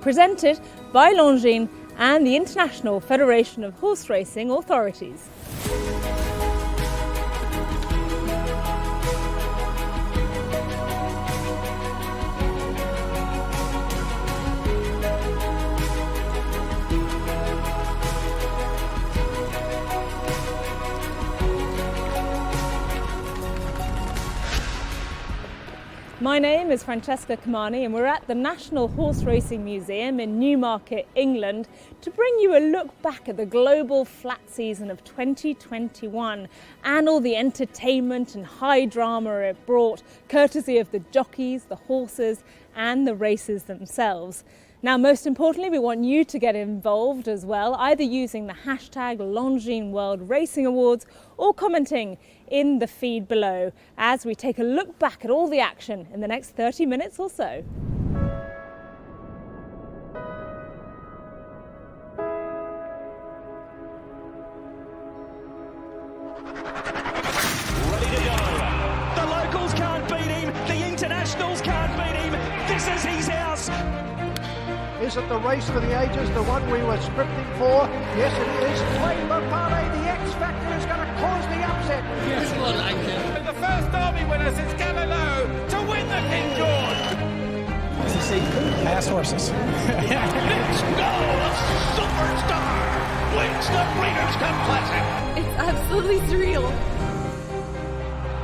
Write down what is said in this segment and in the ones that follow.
presented by Longines and the International Federation of Horse Racing Authorities. My name is Francesca Cumani and we're at the National Horse Racing Museum in Newmarket, England, to bring you a look back at the global flat season of 2021 and all the entertainment and high drama it brought, courtesy of the jockeys, the horses and the races themselves. Now, most importantly, we want you to get involved as well, either using the hashtag Longines World Racing Awards or commenting in the feed below as we take a look back at all the action in the next 30 minutes or so. Ready to go. The locals can't beat him. The internationals can't beat him. This is his house. Is it the race for the ages, the one we were scripting for? Yes, it is. Flavor Parley, the X Factor, is going to cause the upset. Yes, well, like it. The first Derby winner since Galileo to win the King George. What's he see? RaceHorses. Let's go! A superstar wins the Breeders' Cup Classic. It's absolutely surreal.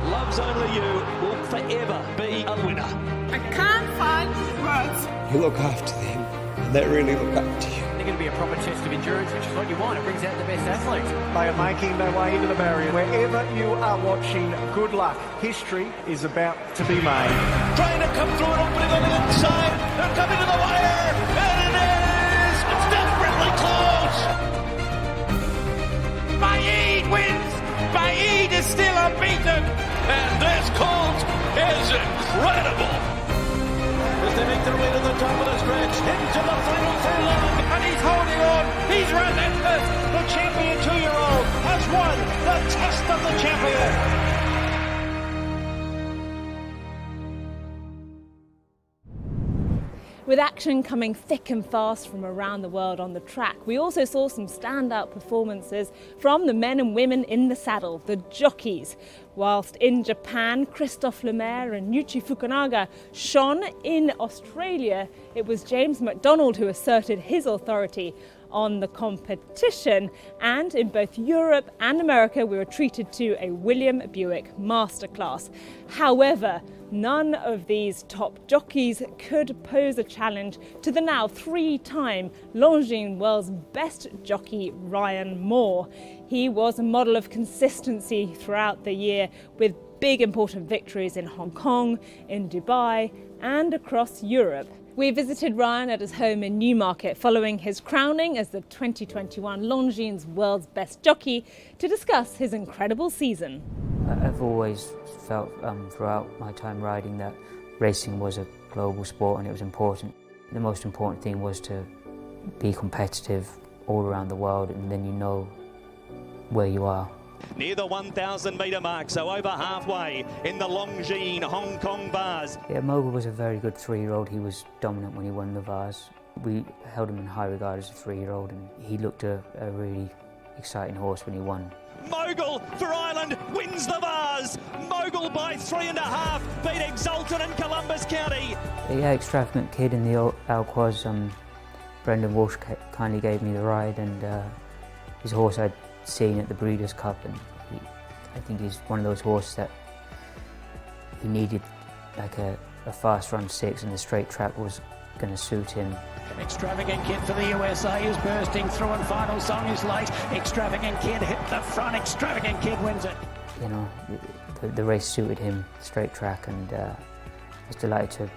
Loves Only You will forever be a winner. I can't find words. You look after them, and they really look after you. They're going to be a proper test of endurance, which is what you want. It brings out the best athletes. They are making their way into the barrier. Wherever you are watching, good luck. History is about to be made. Trying to come through an opening on the inside. They're coming to the wire. And it is! It's desperately close. Baid wins. Baid is still unbeaten. And this colt is incredible. As they make their way to the top of the stretch, into the final furlong. And he's holding on. He's relentless. The champion 2-year-old has won the test of the champion. With action coming thick and fast from around the world on the track, we also saw some standout performances from the men and women in the saddle, the jockeys. Whilst in Japan, Christophe Lemaire and Yuichi Fukunaga shone, in Australia, it was James McDonald who asserted his authority on the competition, and in both Europe and America we were treated to a William Buick masterclass. However, none of these top jockeys could pose a challenge to the now 3-time Longines World's best jockey, Ryan Moore. He was a model of consistency throughout the year, with big important victories in Hong Kong, in Dubai and across Europe. We visited Ryan at his home in Newmarket following his crowning as the 2021 Longines World's Best Jockey to discuss his incredible season. I've always felt throughout my time riding that racing was a global sport and it was important. The most important thing was to be competitive all around the world, and then you know where you are. Near the 1,000 metre mark, so over halfway in the Longines Hong Kong Vase. Yeah, Mogul was a very good 3-year-old. He was dominant when he won the Vase. We held him in high regard as a 3-year-old, and he looked a really exciting horse when he won. Mogul for Ireland wins the Vase. Mogul by 3.5 beat Exultant in Columbus County. Yeah, Extravagant Kid in the Alquois. Brendan Walsh kindly gave me the ride, and his horse I'd seen at the Breeders' Cup, and I think he's one of those horses that he needed like a fast run 6, and the straight track was going to suit him. Extravagant Kid for the USA is bursting through, and Final Song is late. Extravagant Kid hit the front. Extravagant Kid wins it. You know, the race suited him, straight track, and I was delighted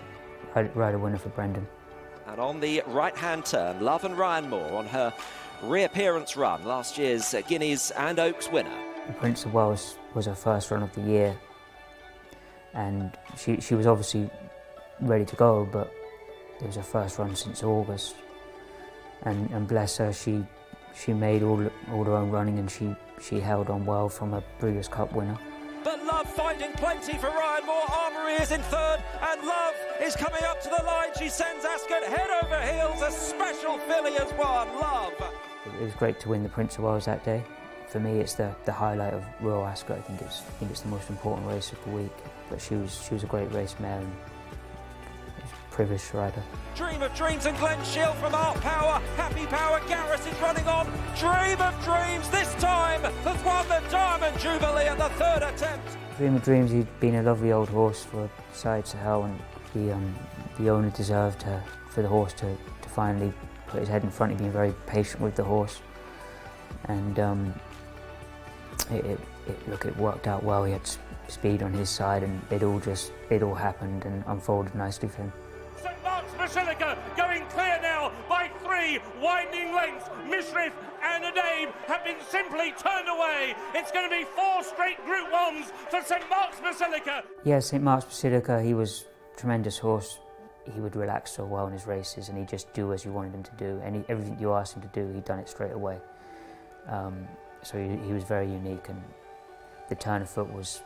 to ride a winner for Brendan. And on the right-hand turn, Love and Ryan Moore on her reappearance run, last year's Guineas and Oaks winner. The Prince of Wales was her first run of the year, and she was obviously ready to go, but it was her first run since August, and bless her, she made all her own running, and she held on well from a Breeders' Cup winner. But Love finding plenty for Ryan Moore. Armory is in third, and Love is coming up to the line. She sends Ascot head over heels. A Little filly has won, Love. It was great to win the Prince of Wales that day. For me, it's the highlight of Royal Ascot. I think it's the most important race of the week. But she was a great race mare and privileged to ride her. Dream of Dreams and Glen Shield from Art Power. Happy Power, Garris is running on. Dream of Dreams this time has won the Diamond Jubilee at the third attempt. Dream of Dreams, he'd been a lovely old horse for sides to hell, and the owner deserved for the horse to finally put his head in front. He'd been very patient with the horse, and it worked out well. He had speed on his side, and it all happened and unfolded nicely for him. St Mark's Basilica going clear now by 3 winding lengths. Mishriff and Adaim have been simply turned away. It's going to be 4 straight Group 1s for St Mark's Basilica. Yeah, St Mark's Basilica, he was a tremendous horse. He would relax so well in his races, and he'd just do as you wanted him to do. And everything you asked him to do, he'd done it straight away. So he was very unique, and the turn of foot was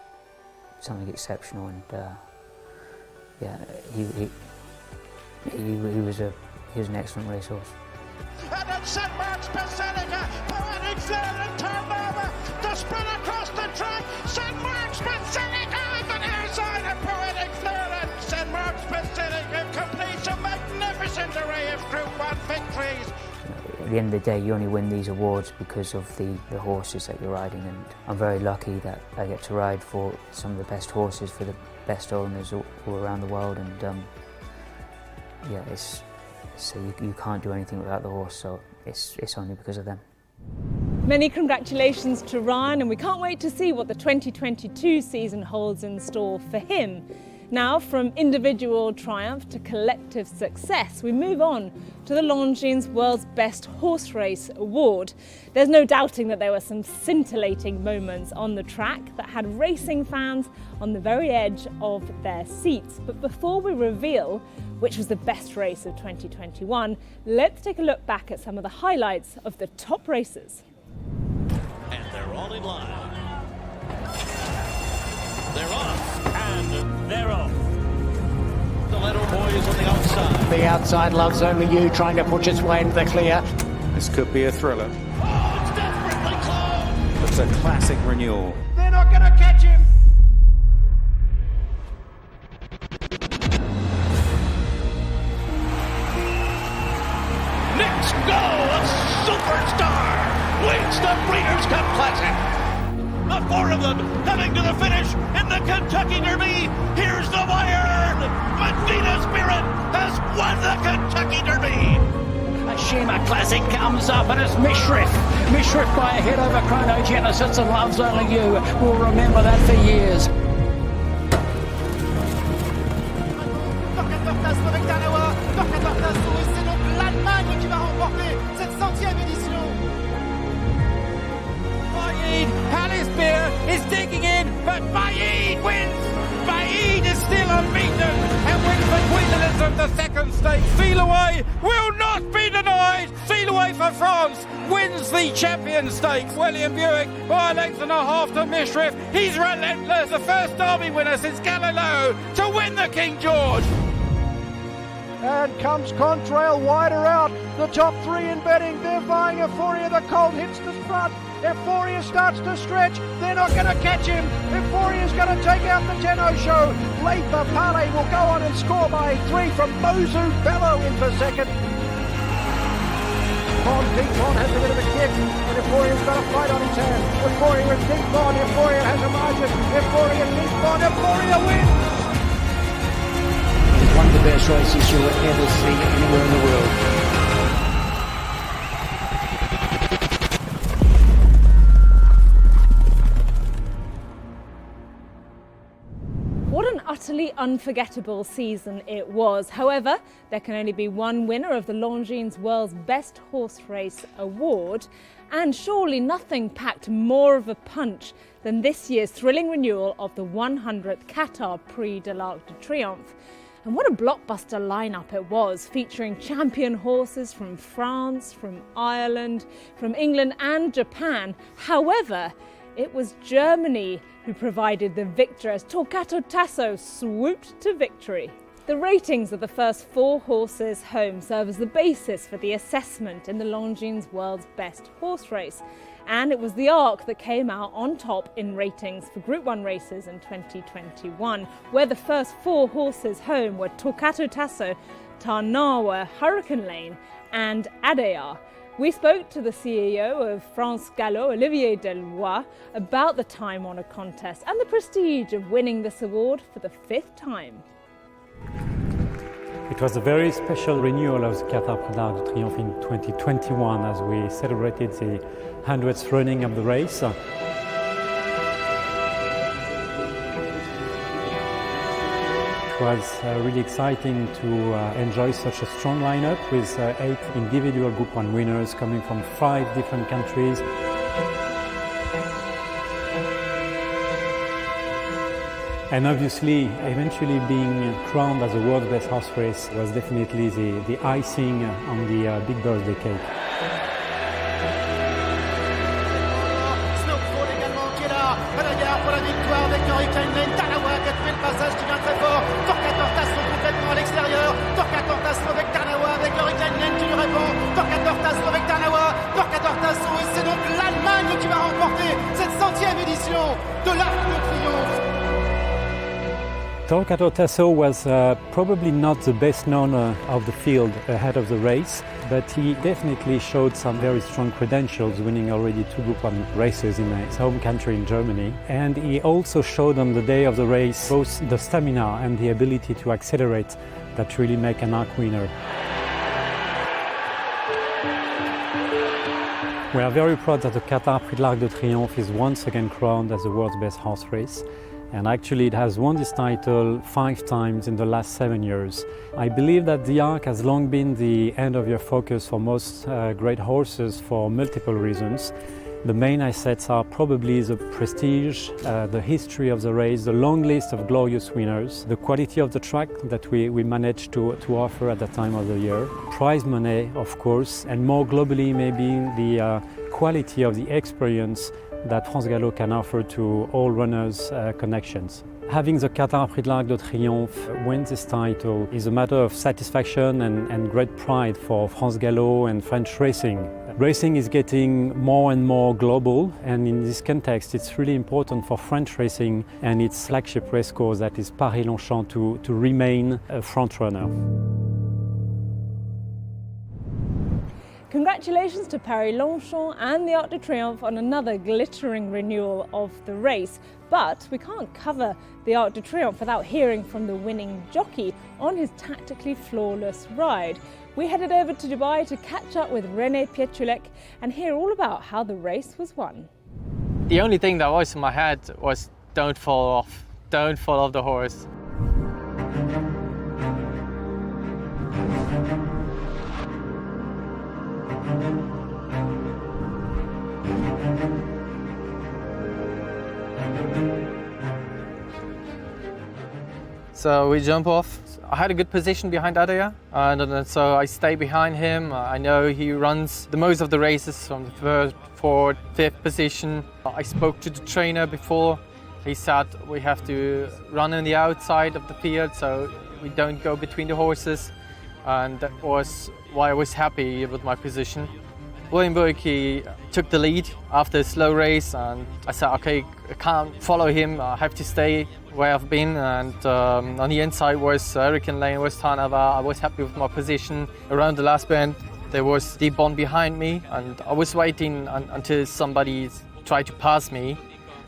something exceptional. And yeah, he was an excellent racehorse. And then St Mark's Basilica, poetic there and turned over to sprint across the track. St Mark's Basilica on the near side of poetic there, and St Mark's Basilica completes a magnificent array of Group 1 victories. At the end of the day, you only win these awards because of the horses that you're riding, and I'm very lucky that I get to ride for some of the best horses for the best owners all around the world, and yeah, so you can't do anything without the horse, so it's only because of them. Many congratulations to Ryan, and we can't wait to see what the 2022 season holds in store for him. Now, from individual triumph to collective success, we move on to the Longines World's Best Horse Race Award. There's no doubting that there were some scintillating moments on the track that had racing fans on the very edge of their seats. But before we reveal which was the best race of 2021, let's take a look back at some of the highlights of the top races. And they're all in line. They're off, and they're off. The little boy is on the outside. The outside Loves Only You, trying to push its way into the clear. This could be a thriller. Oh, it's desperately close. It's a classic renewal. They're not going to catch him. Next go, a superstar wins the Breeders' Cup Classic. The 4 of them coming to the finish in the Kentucky Derby. Here's the wire. Medina Spirit has won the Kentucky Derby. A Shima Classic comes up, and it's Mishriff. Mishriff by a head over Chronogenesis, and Loves Only You. We'll remember that for years. Is digging in, but Baid wins. Baid is still unbeaten and wins the Queen's of the second stakes. Sealaway will not be denied. Sealaway for France wins the champion stakes. William Buick by a length and a half to Mishriff. He's relentless, the first Derby winner since Galileo to win the King George. And comes Contrail wider out. The top 3 in betting. They're vying. Euphoria. The Colt hits the front. Euphoria starts to stretch. They're not going to catch him. Euphoria's going to take out the Tenno Show. Late Papale will go on and score by 3 from Bozu Bello in for second. Deep Pond has a bit of a kick, and Euphoria's got a fight on his hands. Euphoria and Deep Pond. Euphoria has a margin. Euphoria and Deep Pond. Euphoria wins. One of the best races you'll ever see anywhere in the world. What an utterly unforgettable season it was. However, there can only be one winner of the Longines World's Best Horse Race Award, and surely nothing packed more of a punch than this year's thrilling renewal of the 100th Qatar Prix de l'Arc de Triomphe. And what a blockbuster lineup it was, featuring champion horses from France, from Ireland, from England and Japan. However, it was Germany who provided the victor as Torquato Tasso swooped to victory. The The ratings of the first 4 horses home serve as the basis for the assessment in the Longines World's Best Horse Race. And it was the Arc that came out on top in ratings for Group 1 races in 2021, where the first 4 horses home were Torquato Tasso, Tarnawa, Hurricane Lane and Adayar. We spoke to the CEO of France Gallo, Olivier Delois, about the time-honoured contest and the prestige of winning this award for the 5th time. It was a very special renewal of the Qatar Prix d'Arc de Triomphe in 2021 as we celebrated the 100th running of the race. It was really exciting to enjoy such a strong lineup with 8 individual Group 1 winners coming from 5 different countries. And obviously, eventually being crowned as the world's best horse race was definitely the icing on the big birthday cake. Et c'est donc l'Allemagne qui va remporter cette 100e édition de l'Arc de Triomphe. Torquato Tasso was probably not the best known of the field ahead of the race, but he definitely showed some very strong credentials, winning already 2 Group 1 races in his home country in Germany. And he also showed on the day of the race both the stamina and the ability to accelerate that really make an Arc winner. We are very proud that the Qatar Prix d'Arc de Triomphe is once again crowned as the world's best horse race. And actually it has won this title 5 times in the last 7 years. I believe that the Arc has long been the end-of-year focus for most great horses for multiple reasons. The main assets are probably the prestige, the history of the race, the long list of glorious winners, the quality of the track that we managed to offer at that time of the year, prize money, of course, and more globally maybe the quality of the experience that France Gallo can offer to all runners' connections. Having the Qatar Prix d'Arc de Triomphe win this title is a matter of satisfaction and great pride for France Gallo and French racing. Racing is getting more and more global, and in this context it's really important for French racing and its flagship racecourse, that is Paris-Longchamp, to remain a frontrunner. Congratulations to Paris-Longchamp and the Arc de Triomphe on another glittering renewal of the race. But we can't cover the Arc de Triomphe without hearing from the winning jockey on his tactically flawless ride. We headed over to Dubai to catch up with René Pietulek and hear all about how the race was won. The only thing that was in my head was don't fall off the horse. So we jump off. I had a good position behind Adayar, and so I stay behind him. I know he runs the most of the races from the 3rd, 4th, 5th position. I spoke to the trainer before. He said we have to run on the outside of the field so we don't go between the horses, and that was why I was happy with my position. William Boyke took the lead after a slow race, and I said, okay, I can't follow him, I have to stay where I've been. And on the inside was Hurricane Lane, was Tarnawa. I was happy with my position. Around the last bend, there was Deep Bond behind me, and I was waiting until somebody tried to pass me.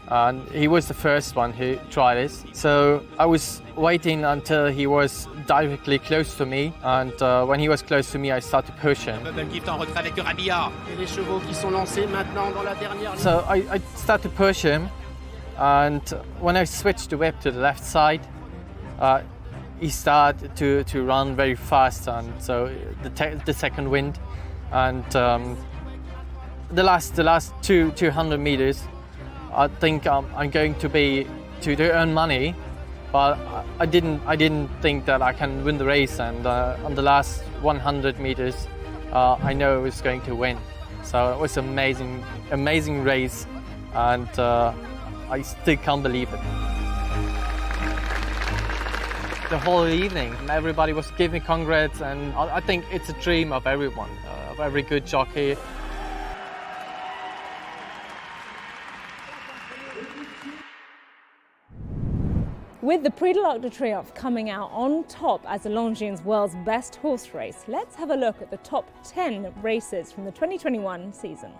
And he was the first one who tried this. So I was waiting until he was directly close to me, and when he was close to me, I started to push him. So I started to push him, and when I switched the whip to the left side, he started to run very fast, and so the second wind, and the last 200 meters, I think I'm going to earn money, but I didn't think that I can win the race. And on the last 100 meters, I know I was going to win. So it was an amazing race, and I still can't believe it. the whole evening. Everybody was giving me congrats, and I think it's a dream of everyone, of every good jockey. With the Prix de l'Arc de Triomphe coming out on top as the Longines World's Best Horse Race, let's have a look at the top 10 races from the 2021 season.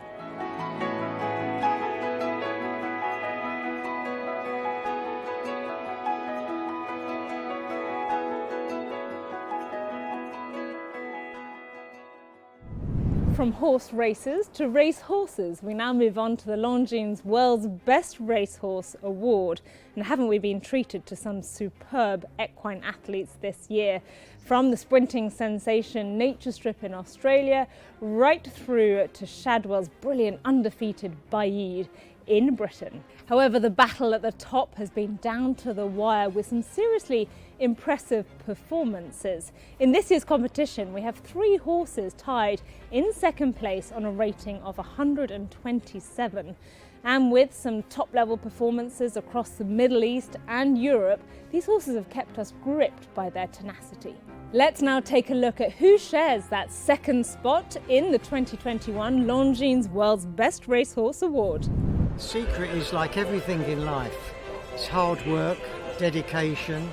From horse races to race horses, we now move on to the Longines World's Best Racehorse Award. And haven't we been treated to some superb equine athletes this year? From the sprinting sensation Nature Strip in Australia, right through to Shadwell's brilliant undefeated Baid in Britain. However, the battle at the top has been down to the wire with some seriously impressive performances. In this year's competition, we have 3 horses tied in second place on a rating of 127. And with some top-level performances across the Middle East and Europe, these horses have kept us gripped by their tenacity. Let's now take a look at who shares that second spot in the 2021 Longines World's Best Racehorse Award. The secret is like everything in life. It's hard work, dedication,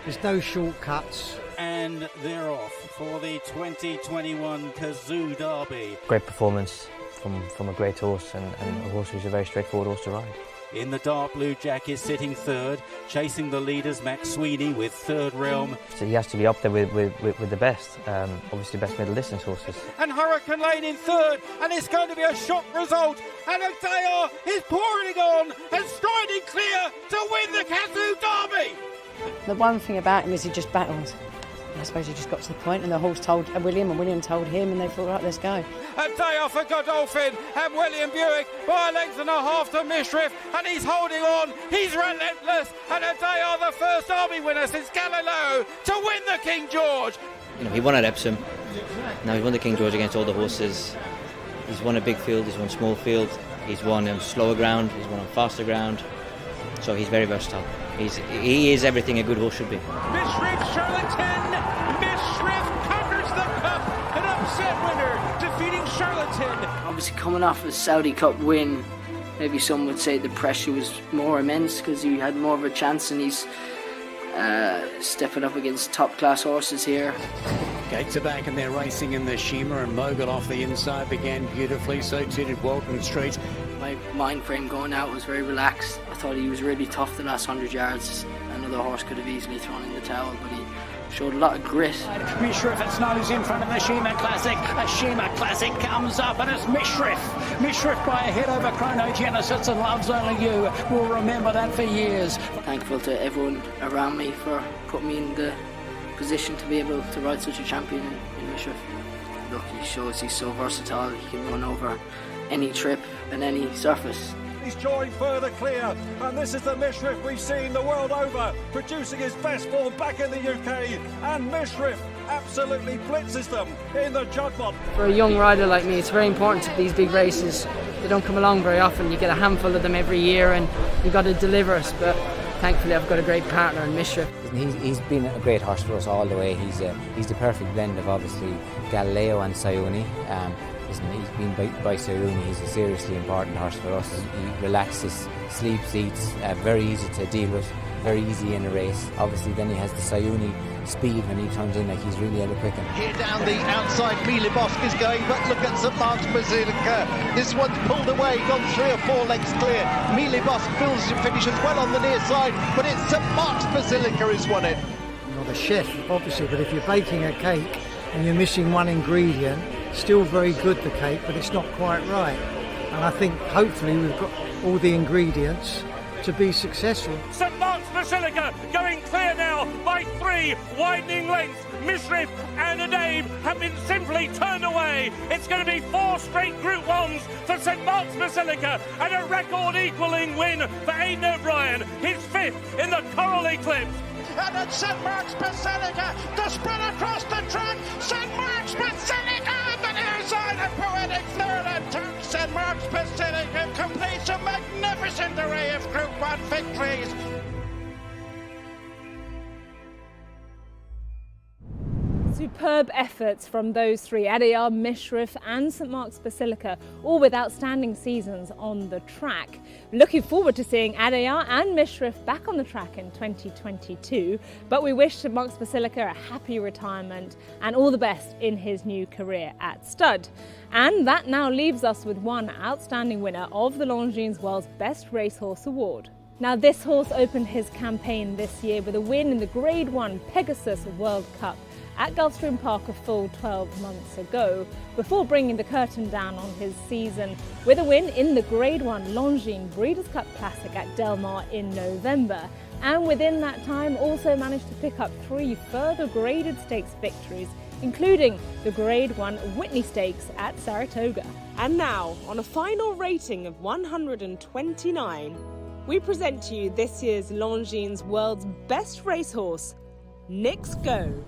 there's no shortcuts. And they're off for the 2021 Kazoo Derby. Great performance from a great horse and a horse who's a very straightforward horse to ride. In the dark blue jacket, sitting third, chasing the leaders, Max Sweeney with Third Realm. So he has to be up there with the best, obviously best middle distance horses. And Hurricane Lane in third, and it's going to be a shock result. And Adair is pouring on and striding clear to win the Kazoo Derby. The one thing about him is he just battled. I suppose he just got to the point, and the horse told William, and William told him, and they thought, right, let's go. Adair for Godolphin, and William Buick by a length and a half to Mishriff, and he's holding on, he's relentless, and Adair the first Derby winner since Galileo to win the King George. You know, he won at Epsom, now he's won the King George against all the horses. He's won a big field, he's won small field, he's won on slower ground, he's won on faster ground, so he's very versatile. He is everything a good horse should be. Mishriff Charlatan, Mishriff conquers the cup, an upset winner, defeating Charlatan. Obviously coming off a Saudi Cup win, maybe some would say the pressure was more immense because he had more of a chance, and he's stepping up against top class horses here. Gates are back and they're racing in the Shima, and Mogul off the inside began beautifully, so too did Walton Street. My mind frame going out was very relaxed. I thought he was really tough the last 100 yards. Another horse could have easily thrown in the towel, but he showed a lot of grit. Mishriff, it's nose in front of the Shima Classic. A Shima Classic comes up and it's Mishriff. Mishriff by a head over Chronogenesis and Loves Only You. We'll remember that for years. Thankful to everyone around me for putting me in the position to be able to ride such a champion in Mishriff. Look, he shows he's so versatile. He can run over any trip and any surface. He's joined further clear, and this is the Mishriff we've seen the world over, producing his best form back in the UK, and Mishriff absolutely blitzes them in the Jugmont. For a young rider like me, it's very important to these big races. They don't come along very often. You get a handful of them every year, and you've got to deliver us. But thankfully, I've got a great partner in Mishriff. He's been a great horse for us all the way. He's the perfect blend of obviously Galileo and Sayuni. He's been by Sayuni. He's a seriously important horse for us. He relaxes, sleeps, eats, very easy to deal with, very easy in a race. Obviously then he has the Sayuni speed when he turns in, like he's really able to quicken. Here down the outside, Mili Bosk is going, but look at St Mark's Basilica. This one's pulled away, gone 3 or 4 lengths clear. Mili Bosk finishes well on the near side, but it's St Mark's Basilica who's won it. I'm not a chef, obviously, but if you're baking a cake and you're missing one ingredient, still very good the cake, but it's not quite right. And I think hopefully we've got all the ingredients to be successful. St Mark's Basilica going clear now by 3 widening lengths. Mishriff and Adair have been simply turned away. It's going to be 4 straight Group 1s for St Mark's Basilica, and a record equalling win for Aidan O'Brien, his 5th in the Coral Eclipse. And at St Mark's Basilica, the spread across the track, St Mark's Basilica on the near side, a poetic third and turn. St Mark's Basilica completes a magnificent array of Group 1 victories. Superb efforts from those three, Adayar, Mishrif and St Mark's Basilica, all with outstanding seasons on the track. Looking forward to seeing Adayar and Mishrif back on the track in 2022, but we wish St Mark's Basilica a happy retirement and all the best in his new career at stud. And that now leaves us with one outstanding winner of the Longines World's Best Racehorse Award. Now, this horse opened his campaign this year with a win in the Grade 1 Pegasus World Cup at Gulfstream Park a full 12 months ago, before bringing the curtain down on his season with a win in the Grade 1 Longines Breeders' Cup Classic at Del Mar in November. And within that time also managed to pick up 3 further graded stakes victories, including the Grade 1 Whitney Stakes at Saratoga. And now, on a final rating of 129, we present to you this year's Longines World's Best Racehorse, Nix Go.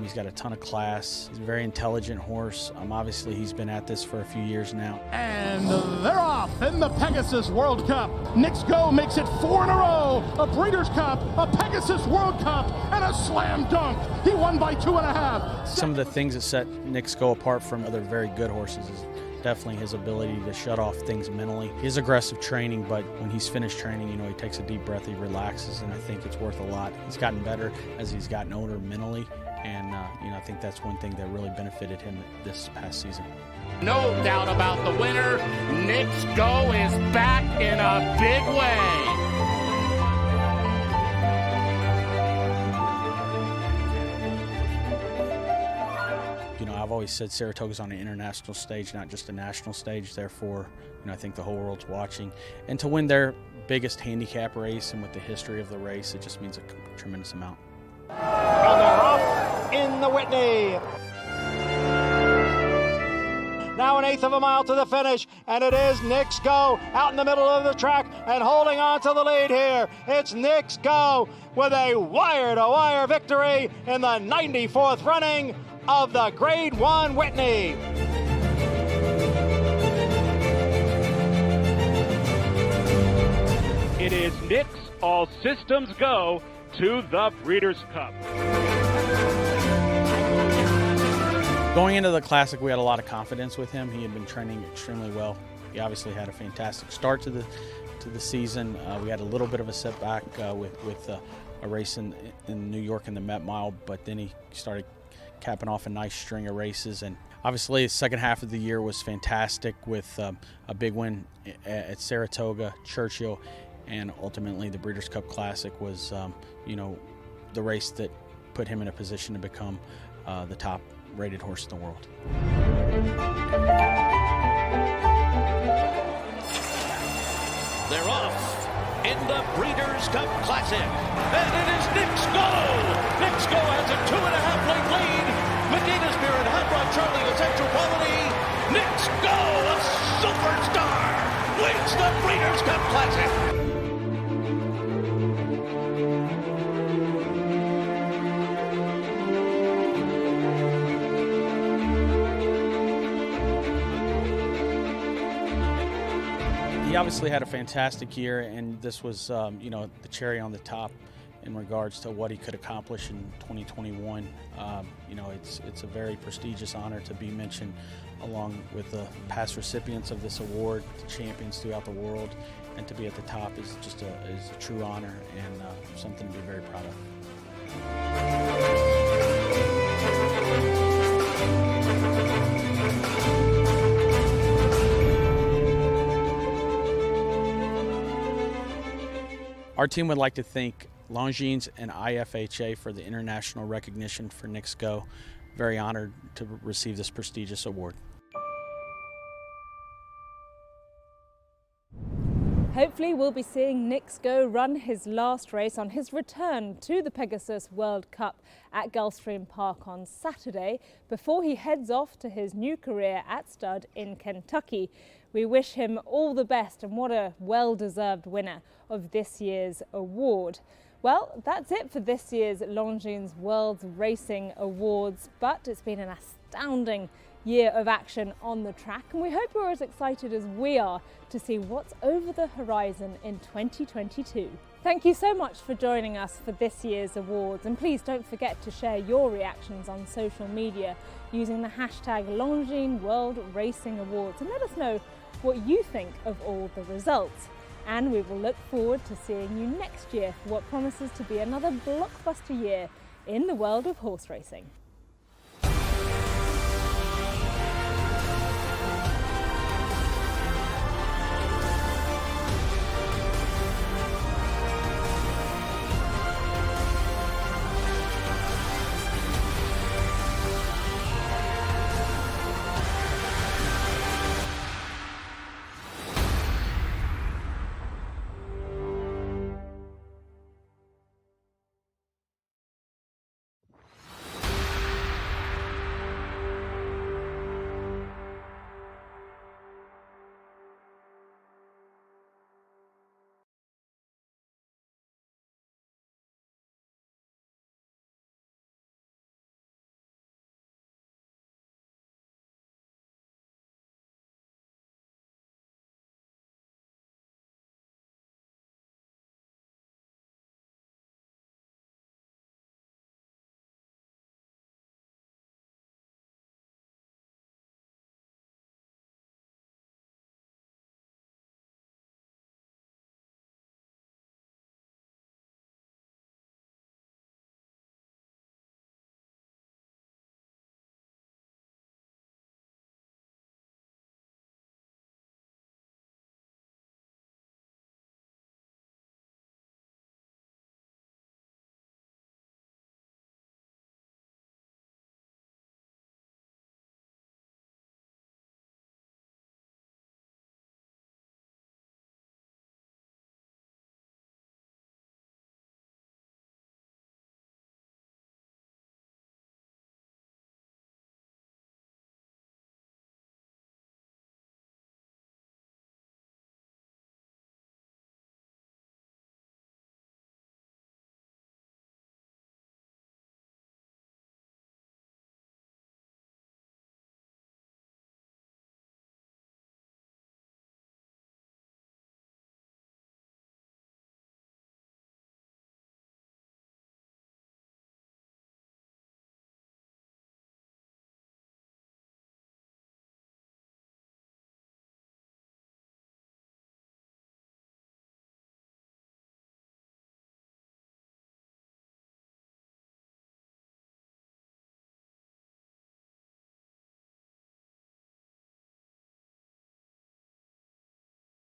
He's got a ton of class. He's a very intelligent horse. Obviously, he's been at this for a few years now. And they're off in the Pegasus World Cup. Nix Go makes it 4 in a row. A Breeders' Cup, a Pegasus World Cup, and a slam dunk. He won by 2.5. Some of the things that set Nix Go apart from other very good horses is definitely his ability to shut off things mentally. He has aggressive training, but when he's finished training, he takes a deep breath, he relaxes, and I think it's worth a lot. He's gotten better as he's gotten older mentally. And, I think that's one thing that really benefited him this past season. No doubt about the winner. Nix Go is back in a big way. I've always said Saratoga's on an international stage, not just a national stage. Therefore, I think the whole world's watching. And to win their biggest handicap race and with the history of the race, it just means a tremendous amount. And they're off in the Whitney. Now 1/8 of a mile to the finish, and it is Nix Go out in the middle of the track and holding on to the lead here. It's Nix Go with a wire-to-wire victory in the 94th running of the Grade 1 Whitney. It is Nix, all systems go to the Breeders' Cup. Going into the Classic, we had a lot of confidence with him. He had been training extremely well. He obviously had a fantastic start to the season. We had a little bit of a setback with a race in New York in the Met Mile, but then he started capping off a nice string of races. And obviously, the second half of the year was fantastic with a big win at Saratoga, Churchill, and ultimately the Breeders' Cup Classic was, the race that put him in a position to become the top-rated horse in the world. They're off in the Breeders' Cup Classic, and it is Nix Go. Nix Go has a 2.5-length lead. Medina Spirit, Hot Rod Charlie, Essential Quality. Nix Go, a superstar, wins the Breeders' Cup Classic. He obviously had a fantastic year, and this was, the cherry on the top in regards to what he could accomplish in 2021. It's a very prestigious honor to be mentioned along with the past recipients of this award, the champions throughout the world, and to be at the top is just a true honor and something to be very proud of. Our team would like to thank Longines and IFHA for the international recognition for Nix Go. Very honored to receive this prestigious award. Hopefully we'll be seeing Nix Go run his last race on his return to the Pegasus World Cup at Gulfstream Park on Saturday before he heads off to his new career at stud in Kentucky. We wish him all the best, and what a well-deserved winner of this year's award. Well, that's it for this year's Longines World Racing Awards, but it's been an astounding year of action on the track, and we hope you're as excited as we are to see what's over the horizon in 2022. Thank you so much for joining us for this year's awards, and please don't forget to share your reactions on social media using the hashtag Longines World Racing Awards, and let us know what you think of all the results. And we will look forward to seeing you next year for what promises to be another blockbuster year in the world of horse racing.